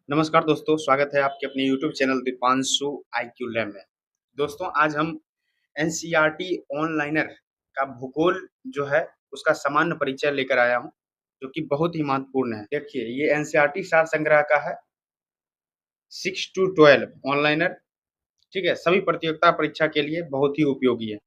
नमस्कार दोस्तों, स्वागत है आपके अपने YouTube channel Deepanshu IQ lab में। दोस्तों, आज हम एनसीईआरटी ऑनलाइनर का भूगोल जो है उसका सामान्य परिचय लेकर आया हूँ, जो कि बहुत ही महत्वपूर्ण है। देखिए, ये एनसीईआरटी सार संग्रह का है 6 to 12 ऑनलाइनर। ठीक है, सभी प्रतियोगिता परीक्षा के लिए बहुत ही उपयोगी है।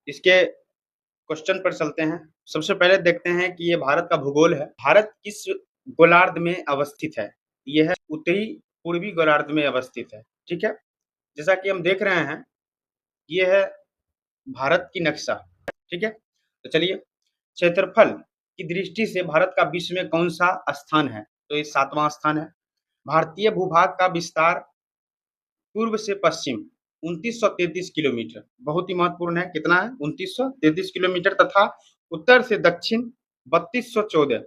इसके क्वेश्चन पर चलते हैं। सबसे पहले देखते हैं कि ये भारत का भूगोल है। भारत किस गोलार्ध में अवस्थित है? ये है उत्तरी पूर्वी गोलार्ध में अवस्थित है। ठीक है, जैसा कि हम देख रहे हैं, ये है भारत की नक्शा। ठीक है, तो चलिए, क्षेत्रफल की दृष्टि से भारत का विश्व में कौन सा स्थान है? तो ये 7वां स्थान है। भारतीय भूभाग का विस्तार पूर्व से पश्चिम 2933 किलोमीटर, बहुत ही महत्वपूर्ण है। कितना है? 2933 किलोमीटर। तथा उत्तर से दक्षिण 3214।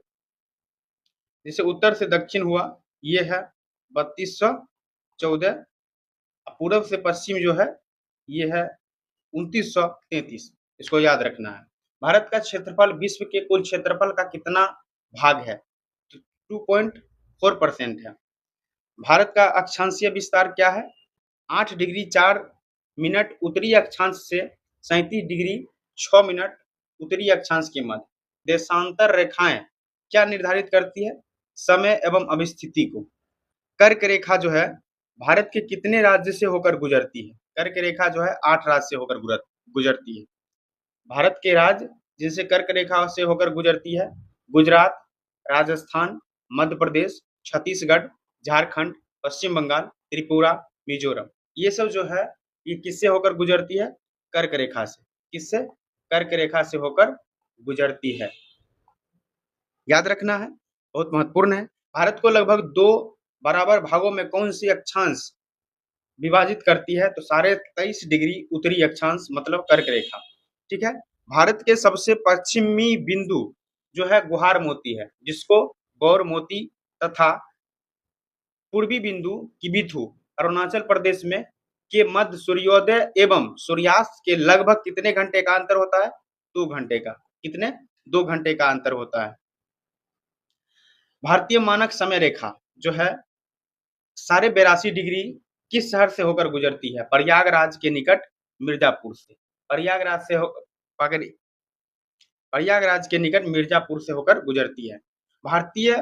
जैसे उत्तर से दक्षिण हुआ, ये है 3214। पूर्व से पश्चिम जो है, ये है 2933। इसको याद रखना है। भारत का क्षेत्रफल विश्व के कुल क्षेत्रफल का कितना भाग है? 2.4% है। भारत का अक्षांशीय विस्तार क्या है? 8 डिग्री 4 मिनट उत्तरी अक्षांश से 37 डिग्री 6 मिनट उत्तरी अक्षांश के मध्य। देशांतर रेखाएं क्या निर्धारित करती है? समय एवं अवस्थिति को। कर्क रेखा जो है भारत के कितने राज्य से होकर गुजरती है? कर्क रेखा जो है 8 राज्य से होकर गुजरती है। भारत के राज्य जिनसे कर्क रेखा से होकर गुजरती है: गुजरात, राजस्थान, मध्य प्रदेश, छत्तीसगढ़, झारखंड, पश्चिम बंगाल, त्रिपुरा, मिजोरम। ये सब जो है, ये किससे होकर गुजरती है? कर्क रेखा से। किससे? कर्क रेखा से होकर गुजरती है। याद रखना है, बहुत महत्वपूर्ण है। भारत को लगभग 2 बराबर भागों में कौन सी अक्षांश विभाजित करती है? तो 23.5 डिग्री उत्तरी अक्षांश, मतलब कर्क रेखा। ठीक है, भारत के सबसे पश्चिमी बिंदु जो है गुहार मोती है, जिसको गौर मोती, तथा पूर्वी बिंदु किबिथु अरुणाचल प्रदेश में के मध्य सूर्योदय एवं सूर्यास्त के लगभग कितने घंटे का अंतर होता है? 2 घंटे का। कितने? 2 घंटे का अंतर होता है। भारतीय मानक समय रेखा जो है 82.5 डिग्री किस शहर से होकर गुजरती है? प्रयागराज के निकट मिर्जापुर से। प्रयागराज से हो प्रयागराज के निकट मिर्जापुर से होकर गुजरती है। भारतीय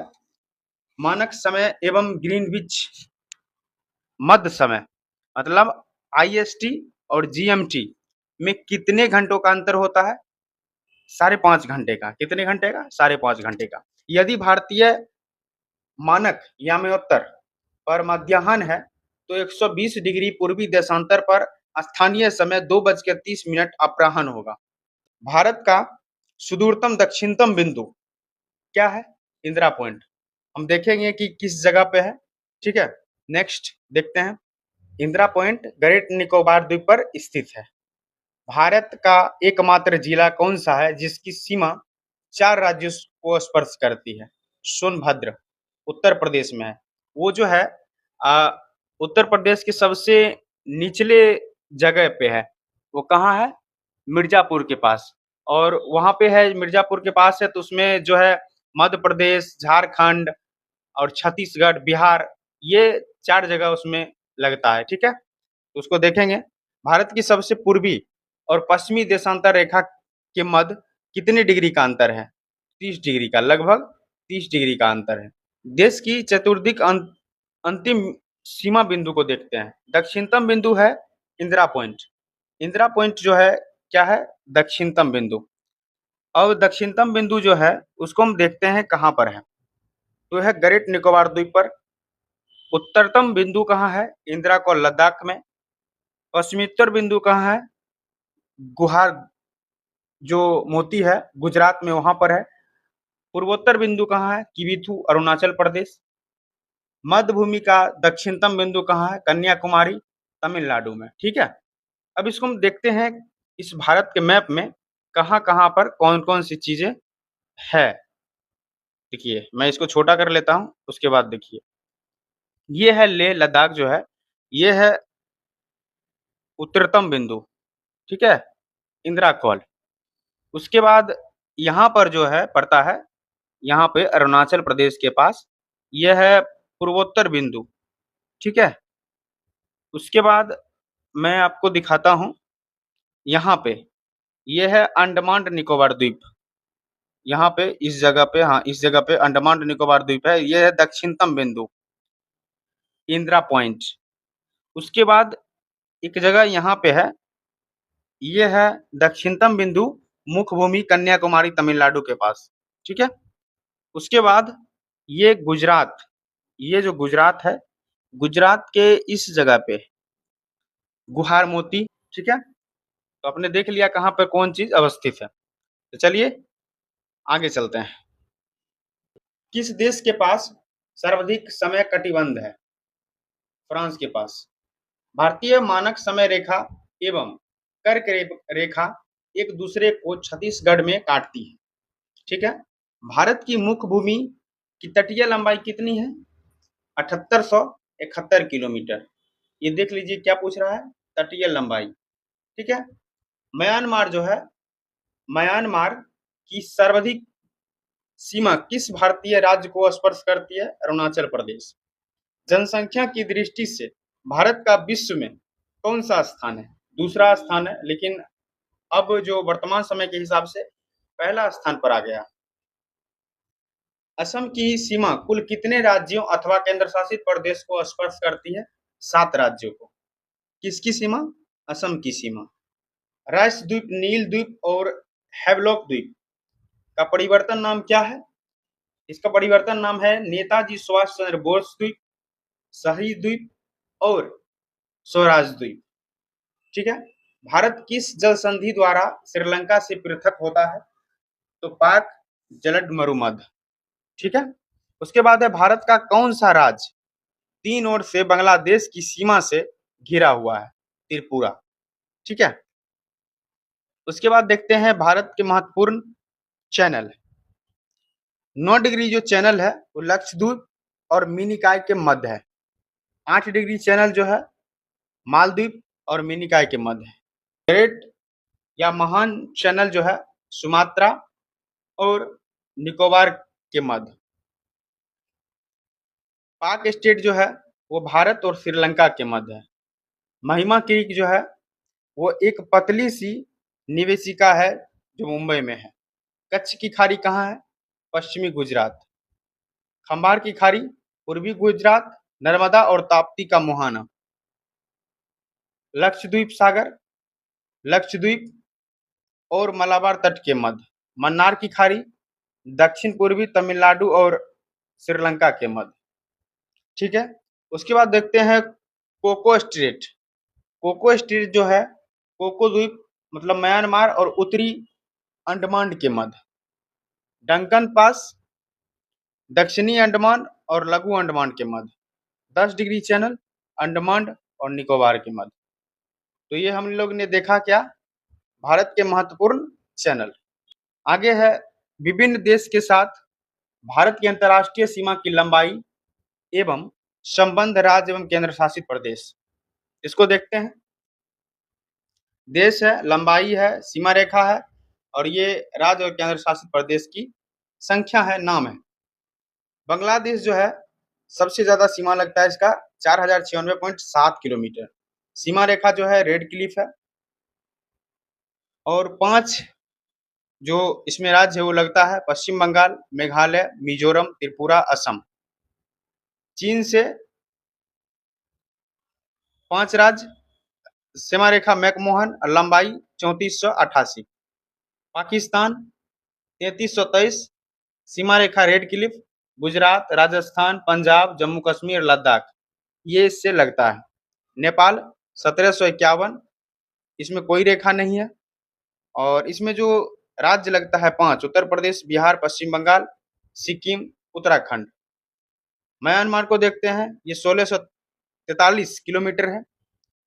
मानक समय एवं ग्रीनविच मध्य समय, मतलब आईएसटी और जीएमटी में कितने घंटों का अंतर होता है? 5.5 घंटे का। कितने घंटे का? 5.5 घंटे का। यदि भारतीय मानक याम्योत्तर पर मध्याह्न है, तो 120 डिग्री पूर्वी देशांतर पर स्थानीय समय 2:30 अपराह्न होगा। भारत का सुदूरतम दक्षिणतम बिंदु क्या है? इंदिरा पॉइंट। हम देखेंगे कि किस जगह पे है। ठीक है, नेक्स्ट देखते हैं। इंदिरा पॉइंट ग्रेट निकोबार द्वीप पर स्थित है। भारत का एकमात्र जिला कौन सा है जिसकी सीमा 4 राज्यों को स्पर्श करती है? सोनभद्र उत्तर प्रदेश में है। वो जो है आ, उत्तर प्रदेश के सबसे निचले जगह पे है। वो कहाँ है? मिर्जापुर के पास। और वहां पे है, मिर्जापुर के पास है, तो उसमें जो है मध्य प्रदेश, झारखंड और छत्तीसगढ़, बिहार, ये 4 जगह उसमें लगता है। ठीक है, तो उसको देखेंगे। भारत की सबसे पूर्वी और पश्चिमी देशांतर रेखा के मध्य कितने डिग्री का अंतर है? 30 डिग्री का, लगभग 30 डिग्री का अंतर है। देश की चतुर्दिक अंतिम सीमा बिंदु को देखते हैं। दक्षिणतम बिंदु है इंदिरा पॉइंट। इंदिरा पॉइंट जो है क्या है? दक्षिणतम बिंदु। अब दक्षिणतम बिंदु जो है उसको हम देखते हैं कहाँ पर है, तो है ग्रेट निकोबार द्वीप पर। उत्तरतम बिंदु कहाँ है? इंदिरा को लद्दाख में। पश्चिमोत्तर बिंदु कहाँ है? गुहार जो मोती है गुजरात में, वहां पर है। पूर्वोत्तर बिंदु कहाँ है? किबिथु अरुणाचल प्रदेश। मध्य भूमि का दक्षिणतम बिंदु कहाँ है? कन्याकुमारी तमिलनाडु में। ठीक है, अब इसको हम देखते हैं इस भारत के मैप में कहाँ कहाँ पर कौन कौन सी चीजें है। देखिए, मैं इसको छोटा कर लेता हूँ, उसके बाद देखिए, ये है लेह लद्दाख जो है, ये है उत्तरतम बिंदु। ठीक है, इंदिरा कॉल। उसके बाद यहाँ पर जो है पड़ता है, यहाँ पे अरुणाचल प्रदेश के पास, यह है पूर्वोत्तर बिंदु, ठीक है। उसके बाद मैं आपको दिखाता हूँ यहाँ पे, ये है अंडमान निकोबार द्वीप। यहाँ पे इस जगह पे, हाँ इस जगह पे अंडमान निकोबार द्वीप है। ये है दक्षिणतम बिंदु, इंदिरा पॉइंट। उसके बाद एक जगह यहाँ पे है, ये है दक्षिणतम बिंदु, मुख्य भूमि कन्याकुमारी तमिलनाडु के पास, ठीक है। उसके बाद ये गुजरात, ये जो गुजरात है, गुजरात के इस जगह पे गुहार मोती, ठीक है। तो आपने देख लिया कहाँ पर कौन चीज अवस्थित है। तो चलिए आगे चलते हैं। किस देश के पास सर्वाधिक समय कटिबंध है? फ्रांस के पास। भारतीय मानक समय रेखा एवं कर्क रेखा एक दूसरे को छत्तीसगढ़ में काटती है, ठीक है। भारत की मुख्य भूमि की तटीय लंबाई कितनी है? 7871 किलोमीटर। ये देख लीजिए क्या पूछ रहा है, तटीय लंबाई, ठीक है। म्यांमार जो है, म्यांमार की सर्वाधिक सीमा किस भारतीय राज्य को स्पर्श करती है? अरुणाचल प्रदेश। जनसंख्या की दृष्टि से भारत का विश्व में कौन सा स्थान है? दूसरा स्थान है, लेकिन अब जो वर्तमान समय के हिसाब से पहला स्थान पर आ गया। असम की सीमा कुल कितने राज्यों अथवा केंद्र शासित प्रदेश को स्पर्श करती है? 7 राज्यों को। किसकी सीमा? असम की सीमा। राइस द्वीप, नील द्वीप और हैवलॉक द्वीप का परिवर्तन नाम क्या है? इसका परिवर्तन नाम है नेताजी सुभाष चंद्र बोस द्वीप, शहीद द्वीप और स्वराज द्वीप, ठीक है। भारत किस जल संधि द्वारा श्रीलंका से पृथक होता है? तो पाक जलद मरुमध्य, ठीक है। उसके बाद है भारत का कौन सा राज्य तीन ओर से बांग्लादेश की सीमा से घिरा हुआ है? त्रिपुरा, ठीक है। उसके बाद देखते हैं भारत के महत्वपूर्ण चैनल। 9 डिग्री जो चैनल है वो लक्षद्वीप और मिनिकॉय के मध्य है। 8 डिग्री चैनल जो है मालदीव और मिनिकॉय के मध्य है। ग्रेट या महान चैनल जो है सुमात्रा और निकोबार के मध्य। पाक स्टेट जो है वो भारत और श्रीलंका के मध्य है। महिमा क्रीक जो है वो एक पतली सी निवेशिका है जो मुंबई में है। कच्छ की खाड़ी कहाँ है? पश्चिमी गुजरात। खंबार की खाड़ी पूर्वी गुजरात, नर्मदा और ताप्ती का मुहाना। लक्षद्वीप सागर, लक्षद्वीप और मलाबार तट के मध्य। मन्नार की खाड़ी दक्षिण पूर्वी तमिलनाडु और श्रीलंका के मध्य, ठीक है। उसके बाद देखते हैं कोको स्ट्रेट। कोको स्ट्रेट जो है कोको द्वीप मतलब म्यांमार और उत्तरी अंडमान के मध्य। डंकन पास दक्षिणी अंडमान और लघु अंडमान के मध्य। 10 डिग्री चैनल अंडमान और निकोबार के मध्य। तो ये हम लोग ने देखा क्या, भारत के महत्वपूर्ण चैनल। आगे है विभिन्न देश के साथ भारत की अंतर्राष्ट्रीय सीमा की लंबाई एवं संबंध राज्य एवं केंद्र शासित प्रदेश। इसको देखते हैं। देश है, लंबाई है, सीमा रेखा है और ये राज्य और केंद्र शासित प्रदेश की संख्या है, नाम है। बांग्लादेश जो है सबसे ज्यादा सीमा लगता है इसका 4096.7 किलोमीटर। सीमा रेखा जो है रेड क्लिफ है। और 5 जो इसमें राज्य है वो लगता है पश्चिम बंगाल, मेघालय, मिजोरम, त्रिपुरा, असम। चीन से 5 राज्य, सीमा रेखा मैकमोहन, लंबाई 3488। पाकिस्तान 3323, सीमा रेखा रेड क्लिफ। गुजरात, राजस्थान, पंजाब, जम्मू कश्मीर, लद्दाख ये इससे लगता है। नेपाल 1751, इसमें कोई रेखा नहीं है। और इसमें जो राज्य लगता है 5, उत्तर प्रदेश, बिहार, पश्चिम बंगाल, सिक्किम, उत्तराखंड। म्यांमार को देखते हैं, ये 1643 किलोमीटर है।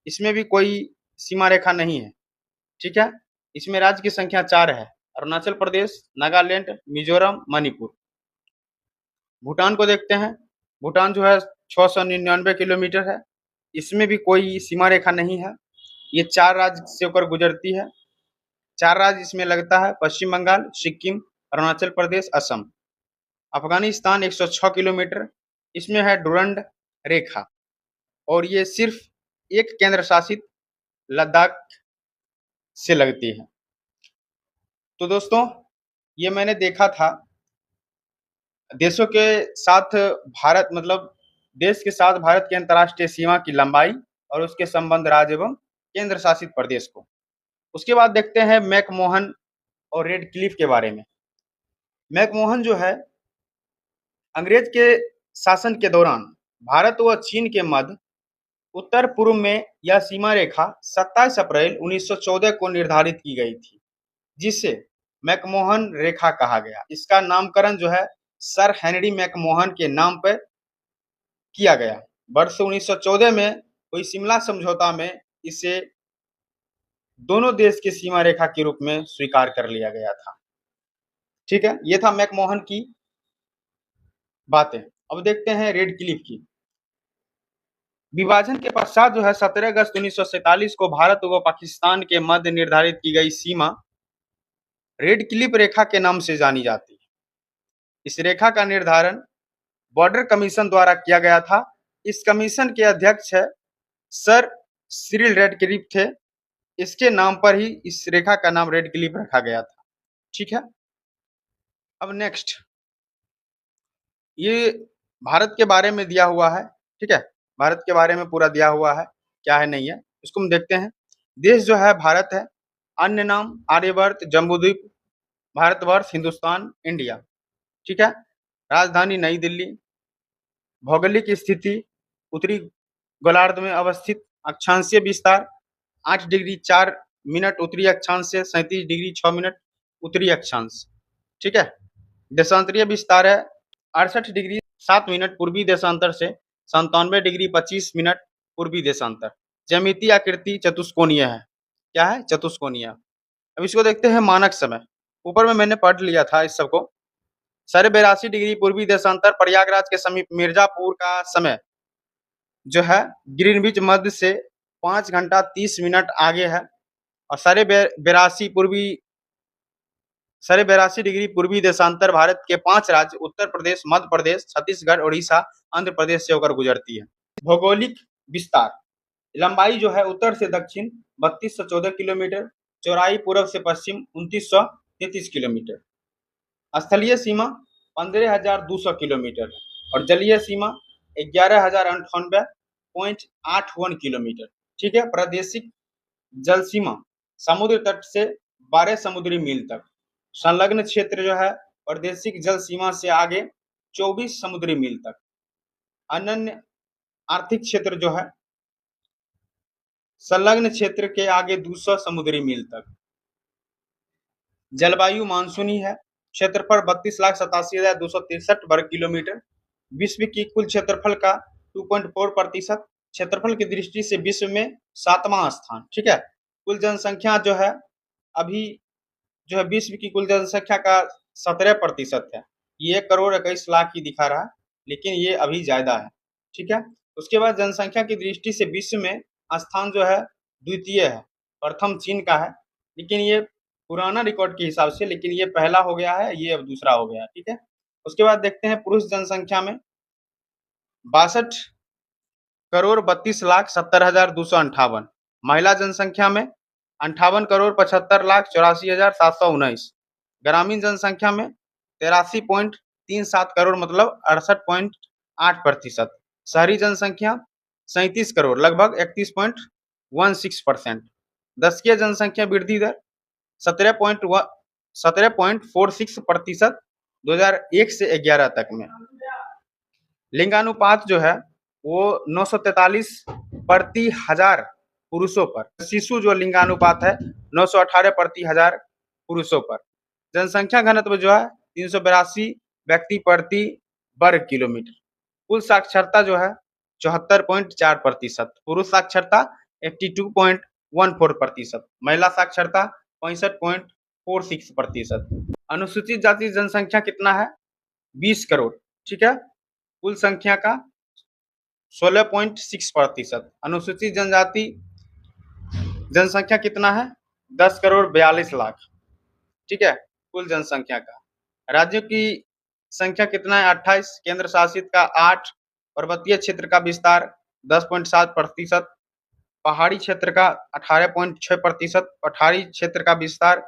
इसमें भी कोई सीमा रेखा नहीं है, ठीक है। इसमें राज्य की संख्या 4 है, अरुणाचल प्रदेश, नागालैंड, मिजोरम, मणिपुर। भूटान को देखते हैं, भूटान जो है 699 किलोमीटर है। इसमें भी कोई सीमा रेखा नहीं है। ये 4 राज्य से होकर गुजरती है। 4 राज्य इसमें लगता है पश्चिम बंगाल, सिक्किम, अरुणाचल प्रदेश, असम। अफगानिस्तान 106 किलोमीटर, इसमें है डुरंड रेखा, और ये सिर्फ एक केंद्र शासित लद्दाख से लगती है। तो दोस्तों, ये मैंने देखा था देशों के साथ भारत, मतलब देश के साथ भारत की अंतर्राष्ट्रीय सीमा की लंबाई और उसके संबंध राज्य एवं केंद्र शासित प्रदेश को। उसके बाद देखते हैं मैकमोहन और रेड क्लिफ के बारे में। मैकमोहन जो है, अंग्रेज के शासन के दौरान भारत व चीन के मध्य उत्तर पूर्व में यह सीमा रेखा 27 अप्रैल 1914 को निर्धारित की गई थी, जिसे मैकमोहन रेखा कहा गया। इसका नामकरण जो है सर हेनरी मैकमोहन के नाम पर किया गया। वर्ष 1914 में हुई शिमला समझौता में इसे दोनों देश की सीमा रेखा के रूप में स्वीकार कर लिया गया था। ठीक है, ये था मैकमोहन की बातें। अब देखते हैं रेड क्लिफ की। विभाजन के पश्चात जो है 17 अगस्त 1947 को भारत व पाकिस्तान के मध्य निर्धारित की गई सीमा रेड क्लिफ रेखा के नाम से जानी जाती है। इस रेखा का निर्धारण बॉर्डर कमीशन द्वारा किया गया था। इस कमीशन के अध्यक्ष है सर सिरिल रेड क्लिफ थे। इसके नाम पर ही इस रेखा का नाम रेड क्लिफ रखा गया था। ठीक है, अब नेक्स्ट, ये भारत के बारे में दिया हुआ है। ठीक है, भारत के बारे में पूरा दिया हुआ है, क्या है नहीं है इसको हम देखते हैं। देश जो है भारत है। अन्य नाम आर्यवर्त, जम्बूद्वीप, भारतवर्ष, हिंदुस्तान, इंडिया। ठीक है, राजधानी नई दिल्ली। भौगोलिक स्थिति उत्तरी गोलार्ध में अवस्थित। अक्षांशीय विस्तार 8 डिग्री 4 मिनट उत्तरी अक्षांश से 37 डिग्री 6 मिनट उत्तरी अक्षांश। ठीक है, देशांतरीय विस्तार है 68 डिग्री 7 मिनट पूर्वी देशांतर से 97 डिग्री 25 मिनट पूर्वी देशांतर। ज्यामितीय आकृति चतुष्कोणीय है। क्या है? चतुष्कोणीय। अब इसको देखते हैं मानक समय। ऊपर में मैंने पढ़ लिया था इस सबको। 82.5 डिग्री पूर्वी देशांतर प्रयागराज के समीप मिर्जापुर का समय जो है ग्रीनविच मध्य से 5 घंटा 30 मिनट आगे है। और 82.5 डिग्री पूर्वी देशांतर भारत के 5 राज्य उत्तर प्रदेश, मध्य प्रदेश, छत्तीसगढ़, उड़ीसा, आंध्र प्रदेश से होकर गुजरती है। भौगोलिक विस्तार, लंबाई जो है उत्तर से दक्षिण 3214 किलोमीटर, चौड़ाई पूर्व से पश्चिम 2933 किलोमीटर। स्थलीय सीमा 15,200 किलोमीटर और जलीय सीमा 11,098.81 किलोमीटर। ठीक है, प्रादेशिक जल सीमा समुद्र तट से 12 समुद्री मील तक। संलग्न क्षेत्र जो है प्रादेशिक जल सीमा से आगे 24 समुद्री मील तक। अनन्य आर्थिक क्षेत्र जो है संलग्न क्षेत्र के आगे 200 समुद्री मील तक। जलवायु मानसूनी है। क्षेत्रफल 32,87,263 वर्ग किलोमीटर। विश्व की कुल क्षेत्रफल का 2.4%। क्षेत्रफल की दृष्टि से विश्व में 7वां स्थान। ठीक है, कुल जनसंख्या जो है अभी जो है विश्व की कुल जनसंख्या का 17% है। ये 1,21,00,000 ही दिखा रहा है, लेकिन ये अभी ज्यादा है। ठीक है, उसके बाद जनसंख्या की दृष्टि से विश्व में स्थान जो है द्वितीय है। प्रथम चीन का है, लेकिन ये पुराना रिकॉर्ड के हिसाब से, लेकिन ये पहला हो गया है, ये अब दूसरा हो गया। ठीक है, उसके बाद देखते हैं पुरुष जनसंख्या में 62,32,70,258। महिला जनसंख्या में 58,75,84,719। ग्रामीण जनसंख्या में 83.37 करोड़, मतलब 68.8%। शहरी जनसंख्या 37 करोड़, लगभग 31.16%। दशकीय जनसंख्या वृद्धि दर 17.46% 2001 से 11 तक में। लिंगानुपात जो है वो 943 प्रति हजार पुरुषों पर। शिशु जो लिंगानुपात है 918 प्रति हजार पुरुषों पर। जनसंख्या घनत्व जो है 382 व्यक्ति प्रति वर्ग किलोमीटर। कुल साक्षरता जो है 74.4%। पुरुष साक्षरता 82.14%। महिला साक्षरता 65.46%। अनुसूचित जाति जनसंख्या कितना है? 20 करोड़। ठीक है, कुल संख्या का 16.6%। अनुसूचित जनजाति जनसंख्या कितना है? 10 करोड़ 42 लाख। ठीक है, कुल जनसंख्या का। राज्यों की संख्या कितना है? 28। केंद्र शासित का 8। पर्वतीय क्षेत्र का विस्तार 10.7%, पहाड़ी क्षेत्र का 18.6%, पठारी क्षेत्र का विस्तार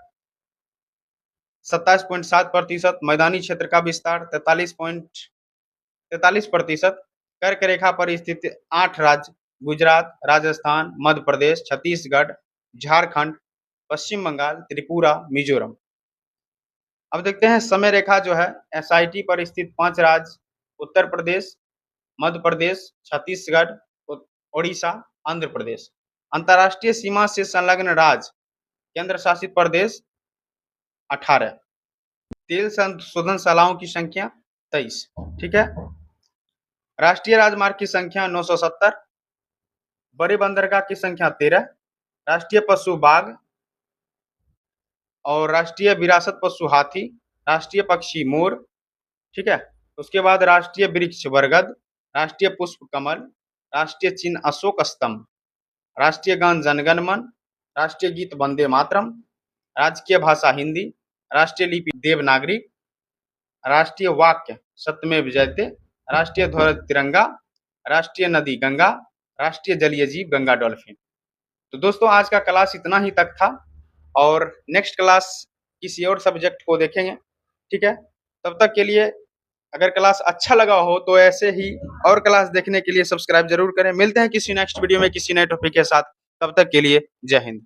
27.7%, मैदानी क्षेत्र का विस्तार 43%, कर्क रेखा पर स्थित 8 राज्य गुजरात, राजस्थान, मध्य प्रदेश, छत्तीसगढ़, झारखंड, पश्चिम बंगाल, त्रिपुरा, मिजोरम। अब देखते हैं समय रेखा जो है एसआईटी पर स्थित 5 राज्य उत्तर प्रदेश, मध्य प्रदेश, छत्तीसगढ़, ओडिशा, आंध्र प्रदेश। अंतर्राष्ट्रीय सीमा से संलग्न राज्य केंद्र शासित प्रदेश 18। तेल संशोधनशालाओं की संख्या 23। ठीक है। राष्ट्रीय राजमार्ग की संख्या 970, बड़े बंदरगाह की संख्या 13, राष्ट्रीय पशु बाघ और राष्ट्रीय विरासत पशु हाथी, राष्ट्रीय पक्षी मोर। ठीक है। उसके बाद राष्ट्रीय वृक्ष बरगद, राष्ट्रीय पुष्प कमल, राष्ट्रीय चिन्ह अशोक स्तंभ, राष्ट्रीय गान जनगण मन, राष्ट्रीय गीत वंदे मातरम, राजकीय भाषा हिंदी, राष्ट्रीय लिपि देवनागरी, राष्ट्रीय वाक्य सत्यमेव जयते, राष्ट्रीय ध्वज तिरंगा, राष्ट्रीय नदी गंगा, राष्ट्रीय जलीय जीव गंगा डॉल्फिन। तो दोस्तों आज का क्लास इतना ही तक था और नेक्स्ट क्लास किसी और सब्जेक्ट को देखेंगे। ठीक है। तब तक के लिए अगर क्लास अच्छा लगा हो तो ऐसे ही और क्लास देखने के लिए सब्सक्राइब जरूर करें। मिलते हैं किसी नेक्स्ट वीडियो में किसी नए टॉपिक के साथ। तब तक के लिए जय हिंद।